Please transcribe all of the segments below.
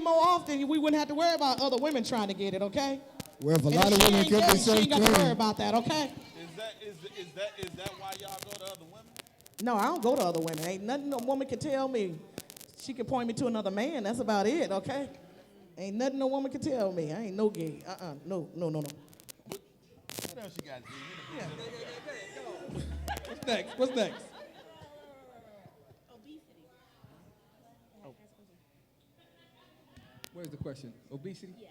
more often, we wouldn't have to worry about other women trying to get it, okay? Well, if a lot of women kept themselves clean, she ain't got to worry clean. about that, okay? Is that why y'all go to other women? No, I don't go to other women. Ain't nothing no woman can tell me. She can point me to another man. That's about it, okay? Ain't nothing no woman can tell me. I ain't no gay. No. What else you got, Zee? What's next? Obesity. Oh. Where's the question? Obesity? Yeah.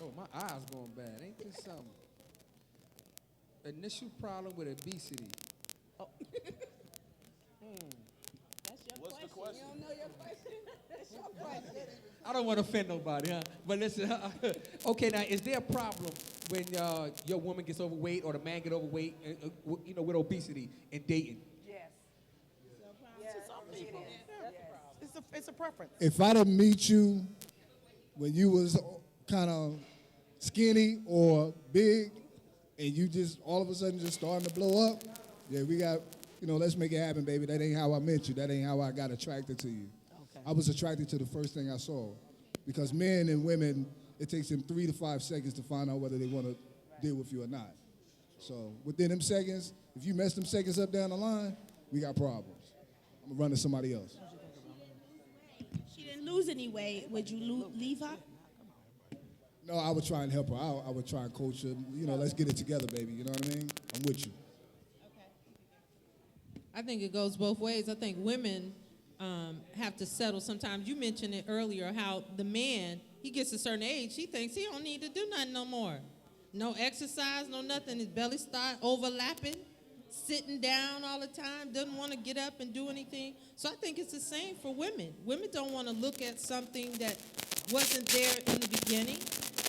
Oh, my eyes going bad. Ain't this something? Initial problem with obesity. That's your What's the question? You don't know your question? That's your question. I don't want to offend nobody, huh? But listen, okay, now, is there a problem when your woman gets overweight or the man get overweight, with obesity and dating? Yes. It's a preference. If I didn't meet you when you was kind of skinny or big, and you just all of a sudden just starting to blow up, yeah, we got, let's make it happen, baby. That ain't how I met you. That ain't how I got attracted to you. Okay. I was attracted to the first thing I saw. Because men and women, it takes them 3 to 5 seconds to find out whether they want to deal with you or not. So within them seconds, if you mess them seconds up down the line, we got problems. I'm going to run to somebody else. She didn't lose any weight. Would you leave her? No, I would try and help her. I would try and coach her. Let's get it together, baby. You know what I mean? I'm with you. I think it goes both ways. I think women have to settle. Sometimes you mentioned it earlier how the man, he gets a certain age, he thinks he don't need to do nothing no more. No exercise, no nothing. His belly start overlapping, sitting down all the time, doesn't want to get up and do anything. So I think it's the same for women. Women don't want to look at something that wasn't there in the beginning.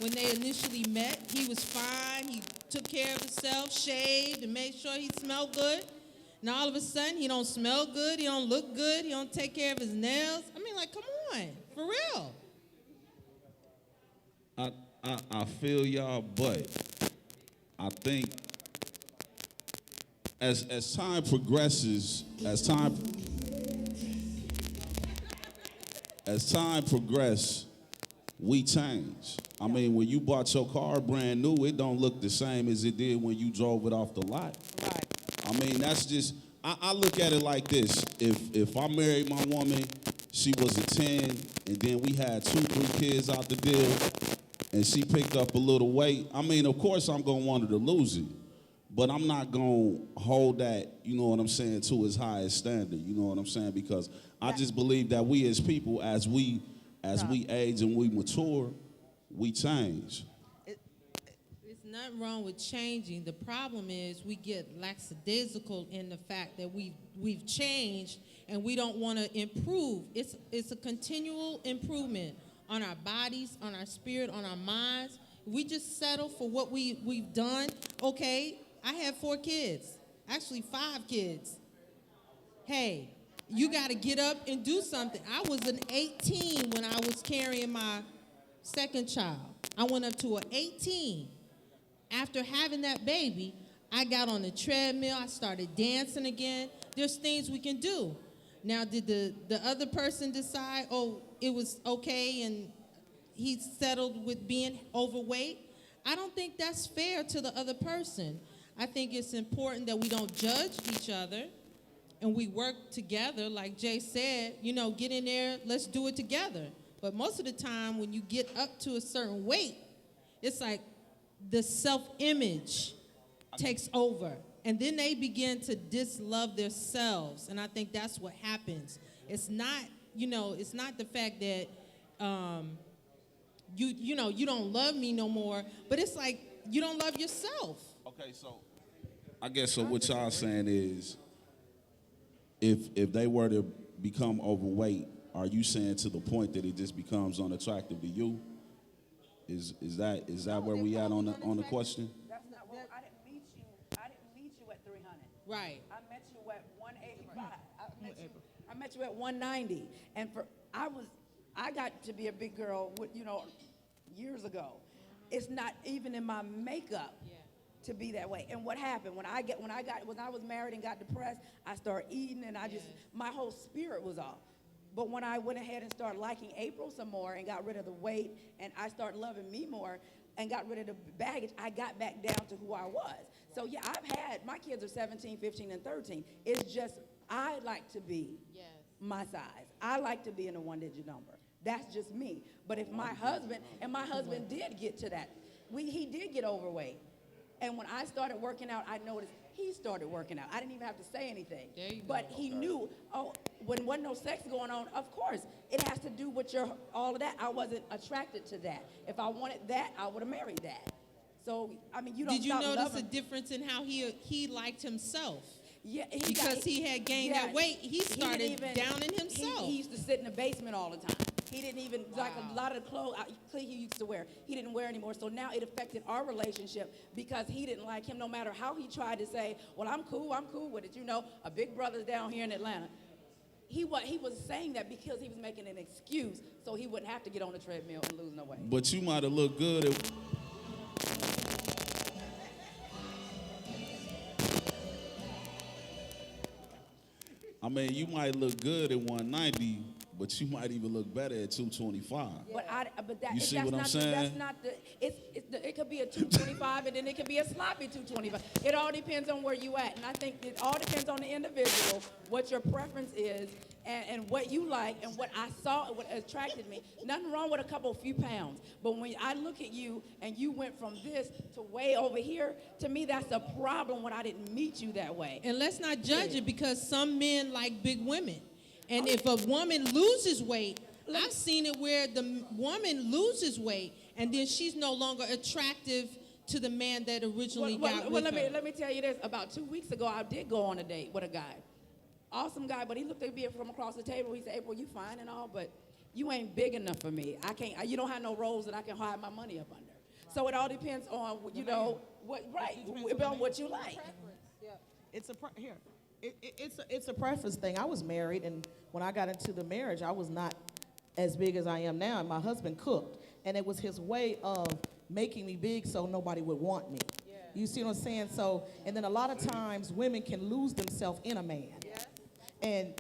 When they initially met, he was fine. He took care of himself, shaved, and made sure he smelled good. Now all of a sudden, he don't smell good, he don't look good, he don't take care of his nails. I mean, come on, for real. I feel y'all, but I think as time progresses, as time progresses, we change. I mean, when you bought your car brand new, it don't look the same as it did when you drove it off the lot. Right. I mean, that's just, I look at it like this. If I married my woman, she was a 10, and then we had 2-3 kids out the deal, and she picked up a little weight, I mean, of course I'm going to want her to lose it. But I'm not going to hold that, you know what I'm saying, to as high a standard, you know what I'm saying? Because I just believe that we as people, as we age and we mature, we change. There's nothing wrong with changing. The problem is we get lackadaisical in the fact that we've changed and we don't want to improve. It's a continual improvement on our bodies, on our spirit, on our minds. We just settle for what we've done. Okay, I have 4 kids, actually 5 kids. Hey, you got to get up and do something. I was an 18 when I was carrying my second child. I went up to an 18. After having that baby, I got on the treadmill. I started dancing again. There's things we can do. Now, did the other person decide, it was okay and he settled with being overweight? I don't think that's fair to the other person. I think it's important that we don't judge each other and we work together. Like Jay said, get in there, let's do it together. But most of the time when you get up to a certain weight, it's like the self-image takes over. And then they begin to dislove themselves. And I think that's what happens. It's not, it's not the fact that you don't love me no more, but it's like you don't love yourself. Okay, so I guess what y'all saying is if they were to become overweight, are you saying to the point that it just becomes unattractive to you? Is that where we at on the question? That's not well, I didn't meet you at 300. Right. I met you at 185. I met you at 190. And I got to be a big girl years ago. It's not even in my makeup. Yeah. to be that way. And what happened when I was married and got depressed, I started eating, and my whole spirit was off. But when I went ahead and started liking April some more and got rid of the weight, and I started loving me more and got rid of the baggage, I got back down to who I was. So yeah, my kids are 17, 15, and 13. It's just, I like to be my size. I like to be in a 1-digit number. That's just me. But if my husband did get to that, he did get overweight. And when I started working out, I noticed he started working out. I didn't even have to say anything. But he knew, when wasn't no sex going on, of course, it has to do with all of that. I wasn't attracted to that. If I wanted that, I would have married that. So, I mean, you don't Did you stop notice loving. a difference in how he liked himself? Yeah, Because he had gained that weight, he started downing himself. He used to sit in the basement all the time. He didn't even, like a lot of the clothes he used to wear, he didn't wear anymore. So now it affected our relationship because he didn't like him no matter how he tried to say, well, I'm cool with it. You know, a big brother's down here in Atlanta. He was saying that because he was making an excuse so he wouldn't have to get on the treadmill and lose no weight. But you might have looked good at... I mean, you might look good at 190, but you might even look better at 225. But You see what I'm saying? That's not it could be a 225 and then it could be a sloppy 225. It all depends on where you at. And I think it all depends on the individual, what your preference is, and what you like, and what I saw, what attracted me. Nothing wrong with a few pounds. But when I look at you and you went from this to way over here, to me that's a problem when I didn't meet you that way. And let's not judge it because some men like big women. And if a woman loses weight, I've seen it where the woman loses weight and then she's no longer attractive to the man that originally got with her. Let me tell you this. About 2 weeks ago, I did go on a date with a guy. Awesome guy, but he looked at me from across the table. He said, April, you fine and all, but you ain't big enough for me. You don't have no rolls that I can hide my money up under. So it all depends on, what you like. It's a preference thing. I was married, and when I got into the marriage, I was not as big as I am now, and my husband cooked. And it was his way of making me big so nobody would want me. Yeah. You see what I'm saying? So, and then a lot of times women can lose themselves in a man. Yeah. And,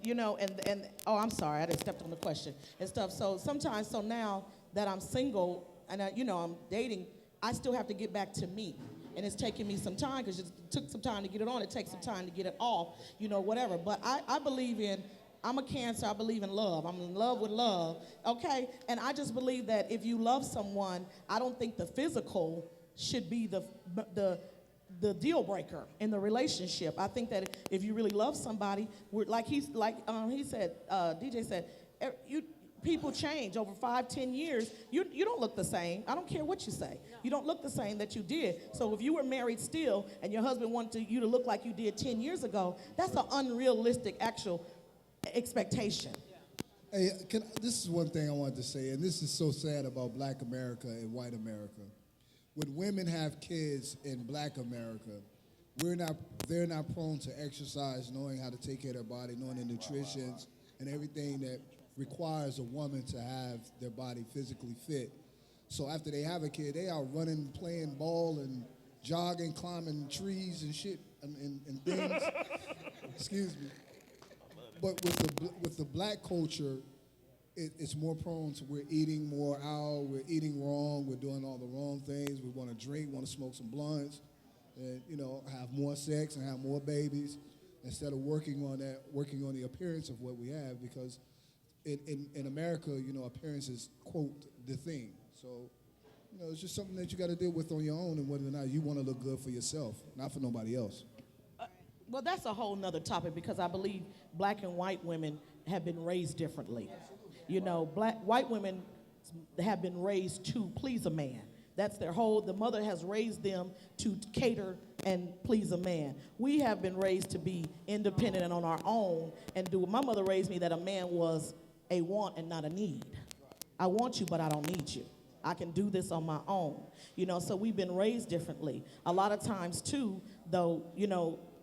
I'm sorry, I just stepped on the question and stuff. So sometimes, now that I'm single and, I'm dating, I still have to get back to me. And it's taking me some time because it took some time to get it on. It takes some time to get it off, whatever. But I believe I'm a Cancer. I believe in love. I'm in love with love, okay? And I just believe that if you love someone, I don't think the physical should be the deal breaker in the relationship. I think that if you really love somebody, he said, DJ said, people change over 5-10 years. You don't look the same. I don't care what you say. You don't look the same that you did. So if you were married still and your husband wanted you to look like you did 10 years ago, that's an unrealistic actual expectation. Hey, this is one thing I wanted to say, and this is so sad about Black America and white America. When women have kids in Black America, they're not prone to exercise, knowing how to take care of their body, knowing the nutrition and everything that requires a woman to have their body physically fit. So after they have a kid, they are running, playing ball and jogging, climbing trees and shit and things. Excuse me. But with the Black culture, it's more prone to we're eating more out, we're eating wrong, we're doing all the wrong things. We want to drink, want to smoke some blunts, and have more sex and have more babies instead of working on the appearance of what we have, because in America, appearance is, quote, the thing. So, it's just something that you got to deal with on your own, and whether or not you want to look good for yourself, not for nobody else. Well, that's a whole nother topic because I believe Black and white women have been raised differently. White women have been raised to please a man. That's the mother has raised them to cater and please a man. We have been raised to be independent and on our own and do. My mother raised me that a man was a want and not a need. I want you, but I don't need you. I can do this on my own. So we've been raised differently. A lot of times too, though,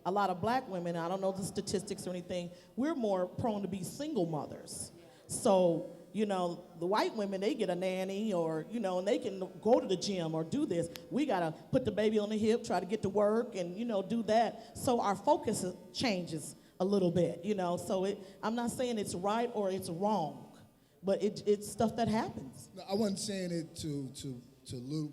a lot of Black women, I don't know the statistics or anything, we're more prone to be single mothers. So you know, the white women, they get a nanny or, you know, and they can go to the gym or do this. We got to put the baby on the hip, try to get to work and, you know, do that. So our focus changes a little bit, you know. So I'm not saying it's right or it's wrong, but it's stuff that happens. No, I wasn't saying it to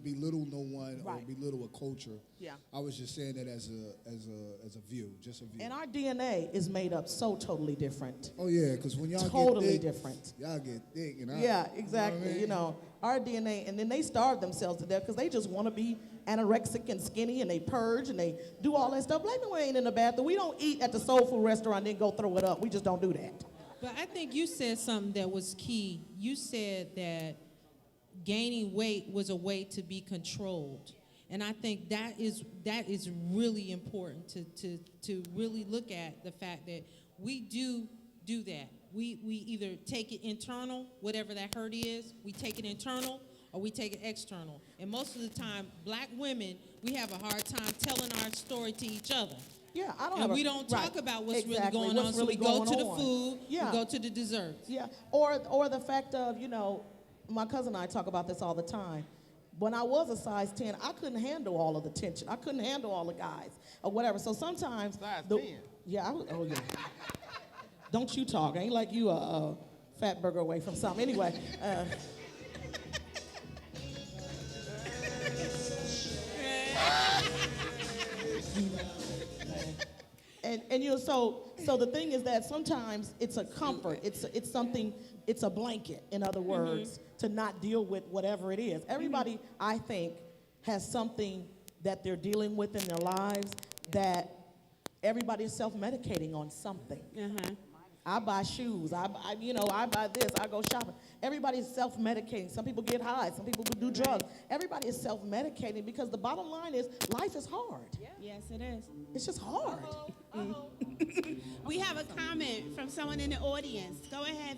belittle no one or Right. belittle a culture. Yeah. I was just saying that as a view, just a view. And our DNA is made up so totally different. Oh yeah, because when y'all Totally get thick, different. y'all get thick, and Yeah, exactly. You know, our DNA, and then they starve themselves to death because they just want to be anorexic and skinny, and they purge and they do all that stuff. Black people ain't in the bathroom. We don't eat at the soul food restaurant and then go throw it up. We just don't do that. But I think you said something that was key. You said that gaining weight was a way to be controlled. And I think that is really important to really look at the fact that we do that. We either take it internal, whatever that hurt is, we take it internal, or we take it external. And most of the time, black women, we have a hard time telling our story to each other. Yeah, I don't And have we don't talk about what's really exactly, going what's on. So really we go going to the on. food, Yeah. we go to the desserts. Yeah, or the fact of, you know, my cousin and I talk about this all the time. When I was a size 10, I couldn't handle all of the tension. I couldn't handle all the guys or whatever. So sometimes Size 10? Yeah, oh yeah. Don't you talk. I ain't like you a fat burger away from something. Anyway. And you know, so the thing is that sometimes it's a comfort. It's something. It's a blanket, in other words, to not deal with whatever it is. Everybody, I think, has something that they're dealing with in their lives that everybody is self-medicating on something. I buy shoes. I buy this. I go shopping. Everybody's self-medicating. Some people get high. Some people do drugs. Everybody is self-medicating because the bottom line is life is hard. Yes, it is. It's just hard. We have a comment from someone in the audience. Go ahead.